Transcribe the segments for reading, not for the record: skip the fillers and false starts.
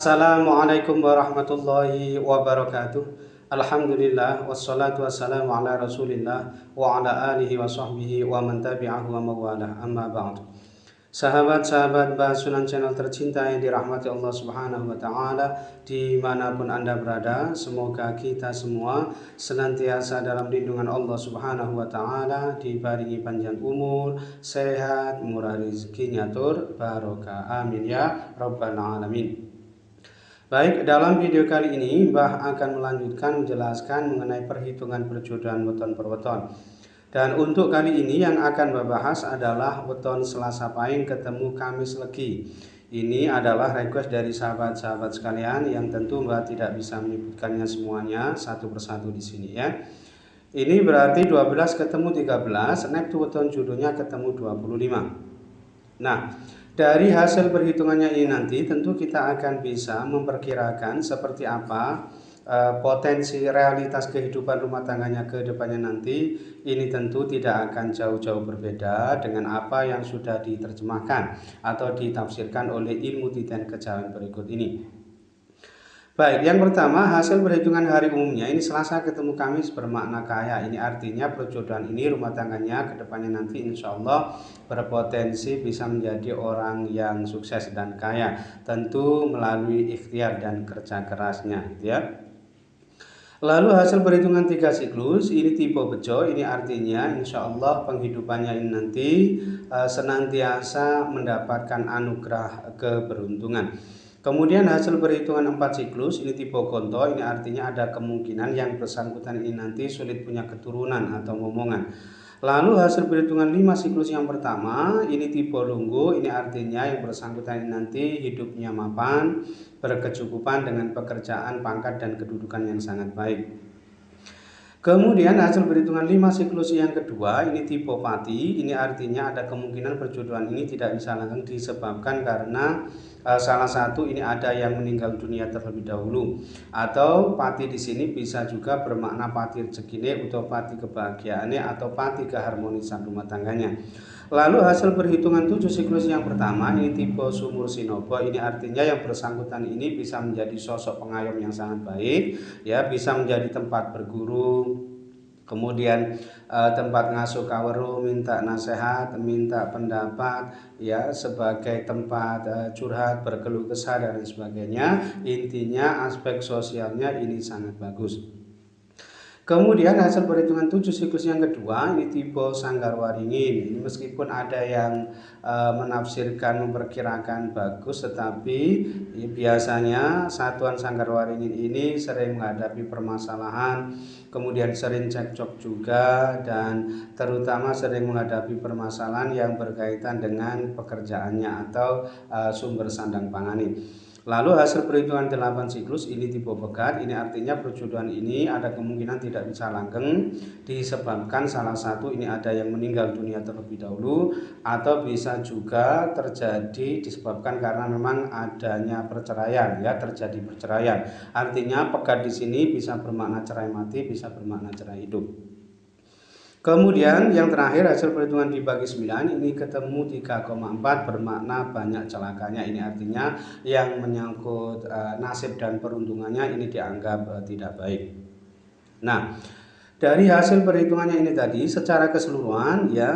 Assalamualaikum warahmatullahi wabarakatuh. Alhamdulillah wassalatu wassalamu ala Rasulillah wa ala alihi wa sahbihi wa man tabi'ahu wa mawalah. Amma ba'du. Sahabat-sahabat Basulan channel tercinta yang dirahmati Allah Subhanahu wa taala, dimanapun Anda berada, semoga kita semua senantiasa dalam lindungan Allah Subhanahu wa taala, dibaringi panjang umur, sehat, murah rezeki, nyatur barokah. Amin ya rabbal alamin. Baik, dalam video kali ini Mbah akan melanjutkan menjelaskan mengenai perhitungan perjodohan weton per weton. Dan untuk kali ini yang akan Mbah bahas adalah weton Selasa Pahing ketemu Kamis Legi. Ini adalah request dari sahabat-sahabat sekalian yang tentu Mbah tidak bisa menyebutkannya semuanya satu persatu di sini ya. Ini berarti 12 ketemu 13, neptu weton jodohnya ketemu 25. Nah, dari hasil perhitungannya ini nanti tentu kita akan bisa memperkirakan seperti apa potensi realitas kehidupan rumah tangganya ke depannya nanti. Ini tentu tidak akan jauh-jauh berbeda dengan apa yang sudah diterjemahkan atau ditafsirkan oleh ilmu titian kejawen berikut ini. Baik, yang pertama hasil perhitungan hari umumnya ini Selasa ketemu Kamis bermakna kaya. Ini artinya perjodohan ini rumah tangganya ke depannya nanti insya Allah berpotensi bisa menjadi orang yang sukses dan kaya. Tentu melalui ikhtiar dan kerja kerasnya gitu ya. Lalu hasil perhitungan 3 siklus ini tipe bejo, ini artinya insya Allah penghidupannya ini nanti senantiasa mendapatkan anugerah keberuntungan. Kemudian hasil perhitungan 4 siklus ini tipe gonto, ini artinya ada kemungkinan yang bersangkutan ini nanti sulit punya keturunan atau momongan. Lalu hasil perhitungan 5 siklus yang pertama ini tipe lunggu, ini artinya yang bersangkutan ini nanti hidupnya mapan, berkecukupan dengan pekerjaan, pangkat dan kedudukan yang sangat baik. Kemudian hasil perhitungan 5 siklus yang kedua ini tipe pati, ini artinya ada kemungkinan perjodohan ini tidak bisa langgeng disebabkan karena salah satu ini ada yang meninggal dunia terlebih dahulu, atau pati di sini bisa juga bermakna pati rezekine atau pati kebahagiaannya atau pati keharmonisan rumah tangganya. Lalu hasil perhitungan 7 siklus yang pertama ini tipe sumur sinobo, ini artinya yang bersangkutan ini bisa menjadi sosok pengayom yang sangat baik ya, bisa menjadi tempat berguru, kemudian tempat ngasuh kaweru, minta nasihat, minta pendapat ya, sebagai tempat curhat, berkeluh kesah dan sebagainya. Intinya aspek sosialnya ini sangat bagus. Kemudian hasil perhitungan 7 siklus yang kedua ini tipe sanggar waringin. Ini meskipun ada yang menafsirkan memperkirakan bagus, tetapi biasanya satuan sanggar waringin ini sering menghadapi permasalahan, kemudian sering cekcok juga, dan terutama sering menghadapi permasalahan yang berkaitan dengan pekerjaannya atau sumber sandang pangan. Lalu hasil perhitungan 8 siklus ini tipe pegat, ini artinya perjodohan ini ada kemungkinan tidak bisa langgeng disebabkan salah satu ini ada yang meninggal dunia terlebih dahulu, atau bisa juga terjadi disebabkan karena memang adanya perceraian ya, terjadi perceraian. Artinya pegat di sini bisa bermakna cerai mati, bisa bermakna cerai hidup. Kemudian yang terakhir hasil perhitungan dibagi 9 ini ketemu 3,4 bermakna banyak celakanya. Ini artinya yang menyangkut nasib dan peruntungannya ini dianggap tidak baik. Nah, dari hasil perhitungannya ini tadi secara keseluruhan ya,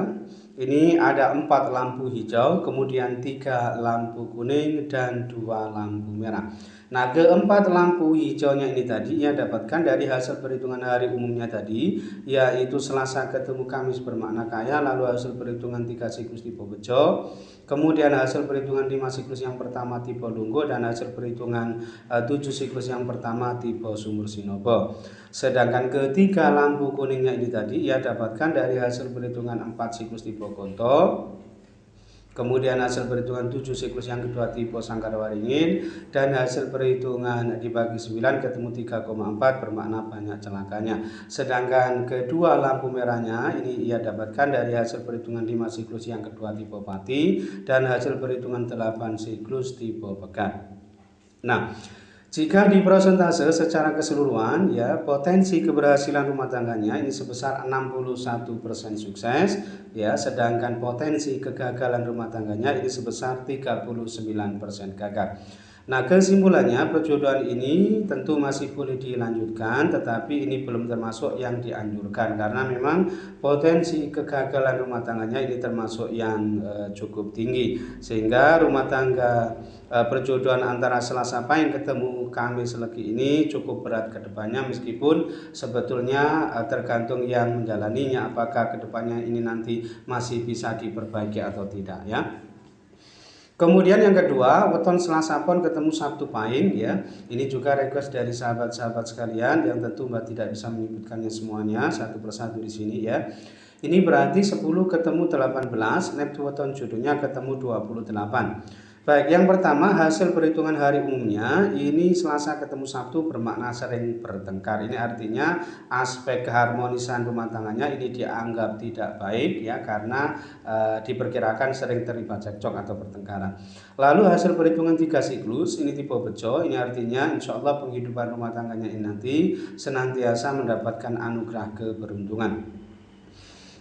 ini ada 4 lampu hijau, kemudian 3 lampu kuning dan 2 lampu merah. Nah, keempat lampu hijaunya ini tadi ia dapatkan dari hasil perhitungan hari umumnya tadi, yaitu Selasa ketemu Kamis bermakna kaya. Lalu hasil perhitungan 3 siklus tipe bejo, kemudian hasil perhitungan 5 siklus yang pertama tipe lunggu, dan hasil perhitungan 7 siklus yang pertama tipe sumur sinobo. Sedangkan ketiga lampu kuningnya ini tadi ia dapatkan dari hasil perhitungan 4 siklus tipe gonto, kemudian hasil perhitungan 7 siklus yang kedua tipe sanggar waringin, dan hasil perhitungan dibagi 9 ketemu 3,4 bermakna banyak celakanya. Sedangkan kedua lampu merahnya ini ia dapatkan dari hasil perhitungan 5 siklus yang kedua tipe pati dan hasil perhitungan 8 siklus tipe pegat. Nah, jika diprosentase secara keseluruhan ya, potensi keberhasilan rumah tangganya ini sebesar 61% sukses ya, sedangkan potensi kegagalan rumah tangganya ini sebesar 39% gagal. Nah, kesimpulannya perjodohan ini tentu masih boleh dilanjutkan, tetapi ini belum termasuk yang dianjurkan karena memang potensi kegagalan rumah tangganya ini termasuk yang cukup tinggi, sehingga rumah tangga perjodohan antara Selasa Pahing ketemu Kamis Legi ini cukup berat ke depannya, meskipun sebetulnya tergantung yang menjalaninya apakah ke depannya ini nanti masih bisa diperbaiki atau tidak ya. Kemudian yang kedua, weton Selasa Pon ketemu Sabtu Pahing ya. Ini juga request dari sahabat-sahabat sekalian yang tentu Mbak tidak bisa menyebutkannya semuanya satu persatu di sini ya. Ini berarti 10 ketemu 18, Neptu weton jodohnya ketemu 28. Baik, yang pertama hasil perhitungan hari umumnya ini Selasa ketemu Sabtu bermakna sering bertengkar. Ini artinya aspek keharmonisan rumah tangganya ini dianggap tidak baik ya, karena diperkirakan sering terlibat cekcok atau pertengkaran. Lalu hasil perhitungan 3 siklus ini tipe bejo, ini artinya insya Allah penghidupan rumah tangganya ini nanti senantiasa mendapatkan anugerah keberuntungan.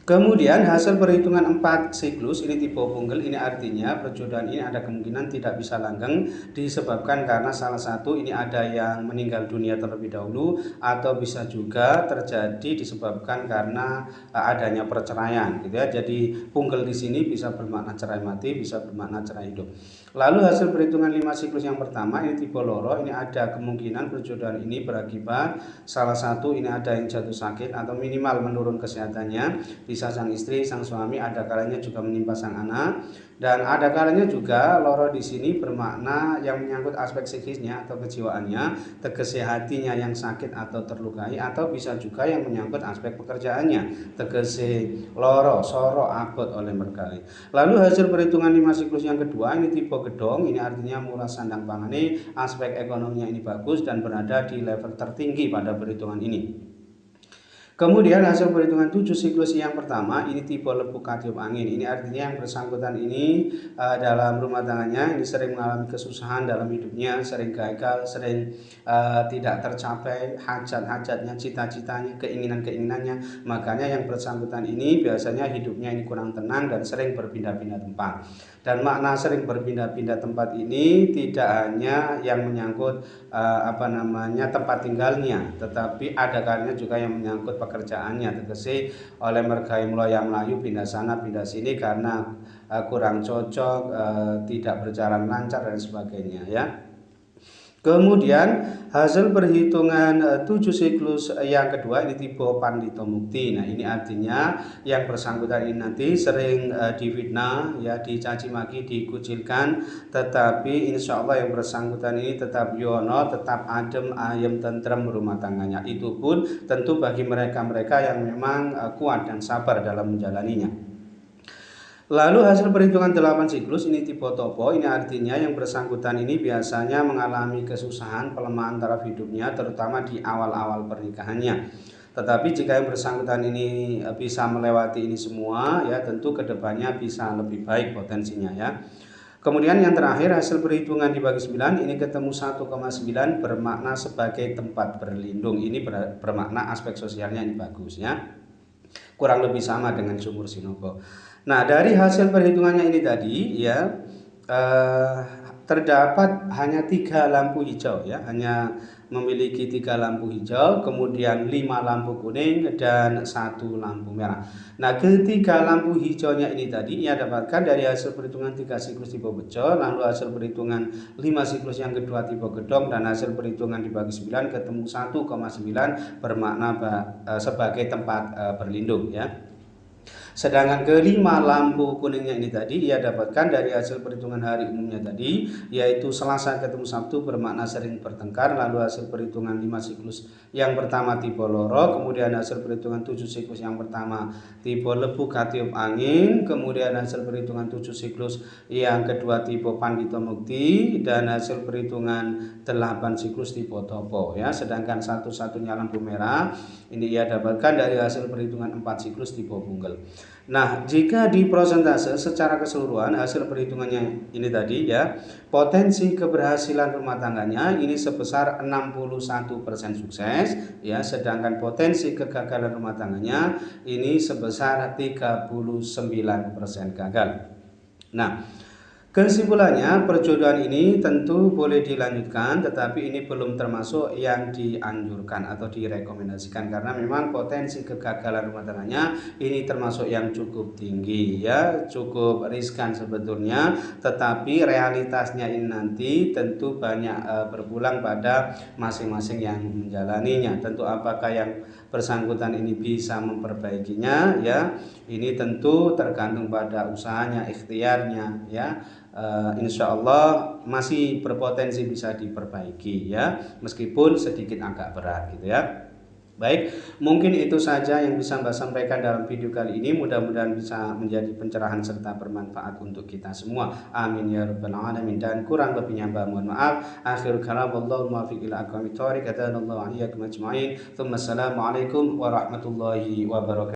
Kemudian hasil perhitungan 4 siklus ini tipe punggel, ini artinya perjodohan ini ada kemungkinan tidak bisa langgeng disebabkan karena salah satu ini ada yang meninggal dunia terlebih dahulu, atau bisa juga terjadi disebabkan karena adanya perceraian gitu ya. Jadi punggel di sini bisa bermakna cerai mati, bisa bermakna cerai hidup. Lalu hasil perhitungan 5 siklus yang pertama ini tipe loro, ini ada kemungkinan perjodohan ini berakibat salah satu ini ada yang jatuh sakit atau minimal menurun kesehatannya, bisa sang istri, sang suami, ada kalanya juga menimpa sang anak, dan ada kalanya juga loro di sini bermakna yang menyangkut aspek psikisnya atau kejiwaannya, tegese hatinya yang sakit atau terlukai, atau bisa juga yang menyangkut aspek pekerjaannya, tegese loro, soro, abot oleh merkali. Lalu hasil perhitungan 5 siklus yang kedua ini tipe gedong, ini artinya murah sandang pangane, aspek ekonominya ini bagus dan berada di level tertinggi pada perhitungan ini. Kemudian hasil perhitungan 7 siklus yang pertama ini tipe lepuk katiup angin. Ini artinya yang bersangkutan ini dalam rumah tangganya ini sering mengalami kesusahan dalam hidupnya, sering gagal, sering tidak tercapai hajat-hajatnya, cita-citanya, keinginan-keinginannya. Makanya yang bersangkutan ini biasanya hidupnya ini kurang tenang dan sering berpindah-pindah tempat. Dan makna sering berpindah-pindah tempat ini tidak hanya yang menyangkut tempat tinggalnya, tetapi ada kalanya juga yang menyangkut pekerjaannya, tegese oleh mergai yang melayu pindah sana pindah sini karena kurang cocok, tidak berjalan lancar dan sebagainya ya. Kemudian hasil perhitungan 7 siklus yang kedua ini tipe pandito mukti. Nah, ini artinya yang bersangkutan ini nanti sering difitnah ya, dicaci maki, dikucilkan, tetapi insya Allah yang bersangkutan ini tetap yono, tetap adem, ayem, tentrem rumah tangganya. Itu pun tentu bagi mereka-mereka yang memang kuat dan sabar dalam menjalaninya. Lalu hasil perhitungan 8 siklus ini tipe topo, ini artinya yang bersangkutan ini biasanya mengalami kesusahan, pelemahan taraf hidupnya terutama di awal-awal pernikahannya. Tetapi jika yang bersangkutan ini bisa melewati ini semua ya, tentu kedepannya bisa lebih baik potensinya ya. Kemudian yang terakhir hasil perhitungan dibagi 9 ini ketemu 1,9 bermakna sebagai tempat berlindung. Ini bermakna aspek sosialnya ini bagus ya. Kurang lebih sama dengan sumur Sinobo. Nah, dari hasil perhitungannya ini tadi ya terdapat hanya 3 lampu hijau ya, hanya memiliki 3 lampu hijau, kemudian 5 lampu kuning dan 1 lampu merah. Nah, ketiga lampu hijaunya ini tadi ia dapatkan dari hasil perhitungan 3 siklus tipe bejo, lalu hasil perhitungan 5 siklus yang kedua tipe gedong, dan hasil perhitungan dibagi 9 ketemu 1,9 bermakna sebagai tempat berlindung ya. Sedangkan kelima lampu kuningnya ini tadi ia dapatkan dari hasil perhitungan hari umumnya tadi, yaitu Selasa ketemu Sabtu bermakna sering bertengkar, lalu hasil perhitungan 5 siklus yang pertama tipe loro, kemudian hasil perhitungan 7 siklus yang pertama tipe lebu katiup angin, kemudian hasil perhitungan 7 siklus yang kedua tipe pandito mukti, dan hasil perhitungan 8 siklus tipe topo ya. Sedangkan satu-satunya lampu merah ini ia dapatkan dari hasil perhitungan 4 siklus tipe punggel. Nah, jika di prosentase secara keseluruhan hasil perhitungannya ini tadi ya, potensi keberhasilan rumah tangganya ini sebesar 61% sukses ya, sedangkan potensi kegagalan rumah tangganya ini sebesar 39% gagal. Nah, Kesimpulannya, perjodohan ini tentu boleh dilanjutkan, tetapi ini belum termasuk yang dianjurkan atau direkomendasikan karena memang potensi kegagalan rumah tangganya ini termasuk yang cukup tinggi ya, cukup riskan sebetulnya, tetapi realitasnya ini nanti tentu banyak berpulang pada masing-masing yang menjalaninya. Tentu apakah yang bersangkutan ini bisa memperbaikinya ya, ini tentu tergantung pada usahanya, ikhtiarnya ya. Insya Allah masih berpotensi bisa diperbaiki ya, meskipun sedikit agak berat gitu ya. Baik, mungkin itu saja yang bisa Mbak sampaikan dalam video kali ini. Mudah-mudahan bisa menjadi pencerahan serta bermanfaat untuk kita semua. Amin ya rabbal alamin. Dan kurang lebihnya Mbak mohon maaf. Akhir kalam, wallahu muwaffiq ila aqwamit thoriq. Hadanallahu wa iyyakum ajma'in. Assalamualaikum warahmatullahi wabarakatuh.